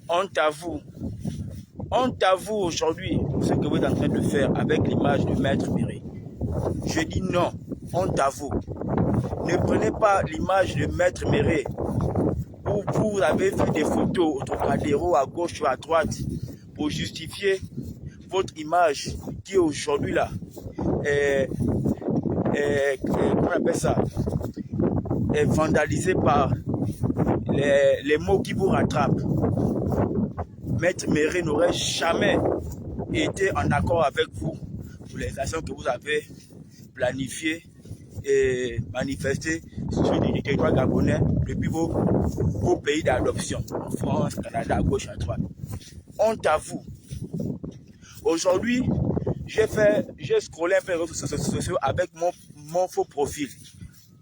Honte à vous. Honte à vous aujourd'hui, ce que vous êtes en train de faire avec l'image de Maître Méré. Je dis non, honte à vous. Ne prenez pas l'image de Maître Méré où vous avez fait des photos au Trocadéro à gauche ou à droite pour justifier votre image qui aujourd'hui là comment on appelle ça, est vandalisée par les mots qui vous rattrapent. Maître Méré n'aurait jamais été en accord avec vous pour les actions que vous avez planifiées et manifestées sur le territoire gabonais depuis vos pays d'adoption, en France, Canada, à gauche, à droite. Honte à vous. Aujourd'hui, j'ai scrollé un peu les réseaux sociaux avec mon faux profil.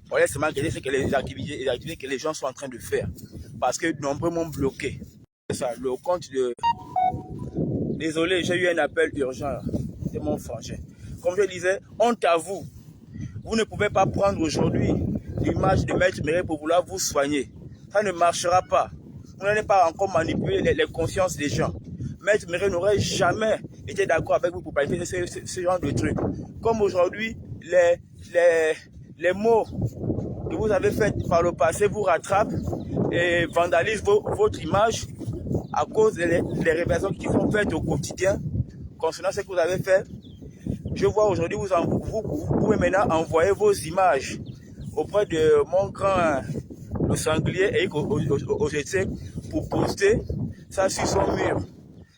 Voilà seulement que les activités que les gens sont en train de faire. Parce que nombreux m'ont bloqué. Ça, le compte de... Désolé, j'ai eu un appel urgent. C'est mon frangin. Comme je disais, honte à vous. Vous ne pouvez pas prendre aujourd'hui l'image de Maître Méré pour vouloir vous soigner. Ça ne marchera pas. Vous n'allez pas encore manipuler les consciences des gens. Maître Méré n'aurait jamais été d'accord avec vous pour planifier ce genre de trucs. Comme aujourd'hui, les mots que vous avez faits par le passé vous rattrapent et vandalisent votre image à cause des révélations qui sont faites au quotidien concernant ce que vous avez fait. Je vois aujourd'hui, vous pouvez maintenant envoyer vos images auprès de mon grand, le sanglier Eric Ojeté, pour poster ça sur son mur,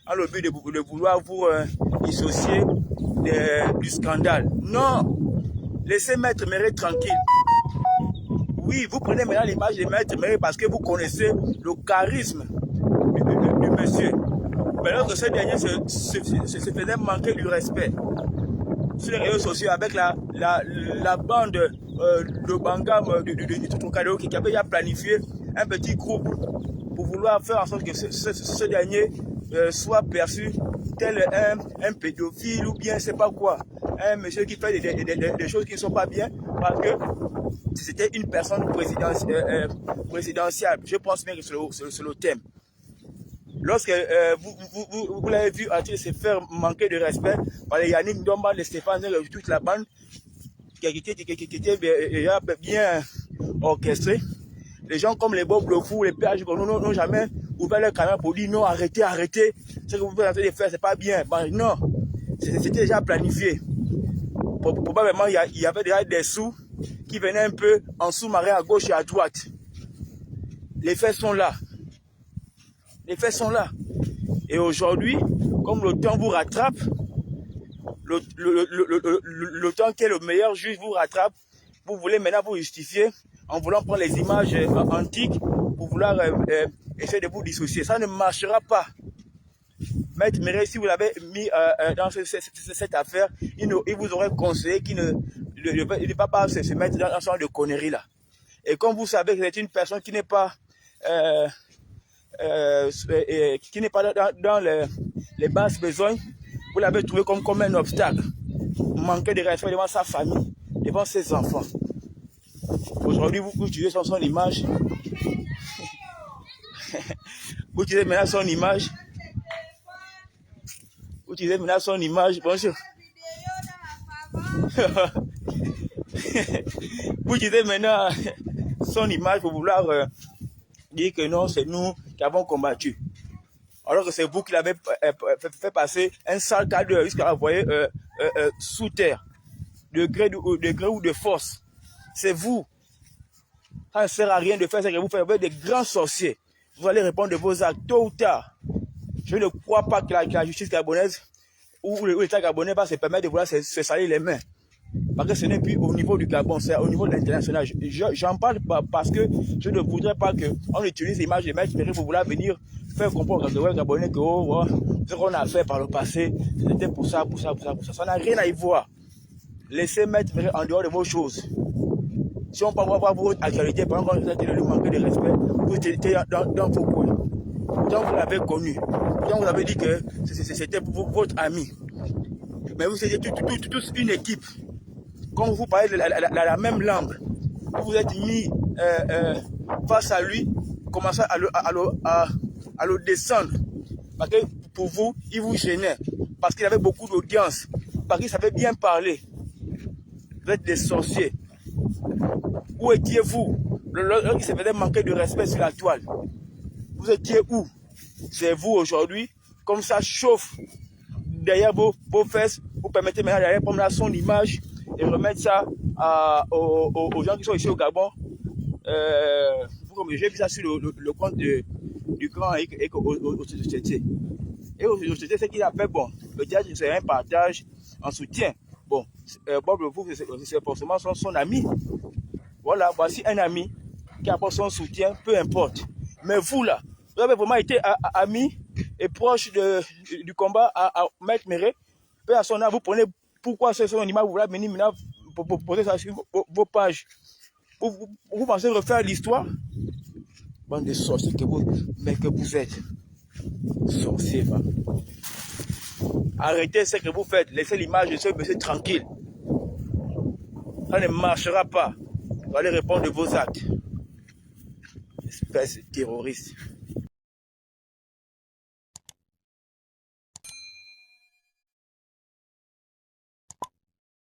dans le but de vouloir vous dissocier du scandale. Non, laissez Maître Méré tranquille. Oui, vous prenez maintenant l'image de Maître Méré parce que vous connaissez le charisme du monsieur. Mais lorsque ce dernier se faisait manquer du respect sur les réseaux sociaux avec la bande de Bangam du Trocadéro qui avait déjà planifié un petit groupe pour vouloir faire en sorte que ce dernier soit perçu tel un pédophile ou bien je ne sais pas quoi, un monsieur qui fait des choses qui ne sont pas bien parce que c'était une personne présidentielle. Je pense bien que c'est le thème. Lorsque vous l'avez vu en train de se faire manquer de respect par les Yannick Ndomba, les Stéphane, toute la bande qui était bien orchestrée, les gens comme les Bob Lofou, les PH, n'ont jamais ouvert leur caméra pour dire non, arrêtez, ce que vous êtes en train de faire, c'est pas bien. Ben, non, c'était déjà planifié. Probablement, il y avait déjà des sous qui venaient un peu en sous-marin à gauche et à droite. Les faits sont là. Les faits sont là. Et aujourd'hui, comme le temps vous rattrape, le temps qui est le meilleur juge vous rattrape, vous voulez maintenant vous justifier en voulant prendre les images antiques pour vouloir essayer de vous dissocier. Ça ne marchera pas. Maître Méré, si vous l'avez mis dans cette affaire, il vous aurait conseillé qu'il ne va pas se mettre dans ce genre de conneries là. Et comme vous savez que c'est une personne qui n'est pas dans les basses besognes, vous l'avez trouvé comme un obstacle. Manquer de respect devant sa famille, devant ses enfants. Aujourd'hui, vous utilisez son image. Vous utilisez maintenant son image. Vous utilisez maintenant son image. Bonjour. Vous utilisez maintenant son image pour vouloir dire que non, c'est nous qui avons combattu. Alors que c'est vous qui l'avez fait passer un sale cadre jusqu'à l'envoyer sous terre, de gré ou de force. C'est vous. Ça ne sert à rien de faire ça que vous faites des grands sorciers. Vous allez répondre de vos actes tôt ou tard. Je ne crois pas que la justice gabonaise ou l'État gabonais va se permettre de vouloir se salir les mains. Parce que ce n'est plus au niveau du Gabon, c'est au niveau de l'international. J'en parle parce que je ne voudrais pas qu'on utilise l'image de Maître Méré pour vouloir venir faire comprendre aux Gabonais que ce qu'on a fait par le passé, c'était pour ça. Ça n'a rien à y voir. Laissez Maître Méré en dehors de vos choses. Si on peut avoir votre actualité pendant qu'on essaie de lui manquer de respect, vous étiez dans vos coins. Quand vous l'avez connu, quand vous avez dit que c'était votre ami. Mais vous étiez tous une équipe. Quand vous parlez de la même langue, vous vous êtes mis face à lui commencé à le descendre. Parce que pour vous, il vous gênait. Parce qu'il avait beaucoup d'audience. Parce qu'il savait bien parler. Vous êtes des sorciers. Où étiez-vous lorsqu'il se faisait manquer de respect sur la toile? Vous étiez où? C'est vous aujourd'hui. Comme ça chauffe derrière vos fesses. Vous permettez maintenant d'aller prendre là son image et remettre ça aux gens qui sont ici au Gabon. J'ai vu ça sur le compte du grand et au société. Et au société, c'est qu'il a fait bon. Le théâtre, c'est un partage en soutien. Bon, Bob Le Fou, c'est forcément son ami. Voilà, voici un ami qui apporte son soutien, peu importe. Mais vous là, vous avez vraiment été ami et proche du combat à Maître Méré. Peu à son âme, vous prenez pourquoi c'est son image, vous voulez venir maintenant pour poser ça sur vos pages. Vous pensez refaire l'histoire? Bande de sorciers que vous êtes. Sorciers, va. Arrêtez ce que vous faites. Laissez l'image de ce monsieur tranquille. Ça ne marchera pas. Vous allez répondre de vos actes. Espèce de terroriste.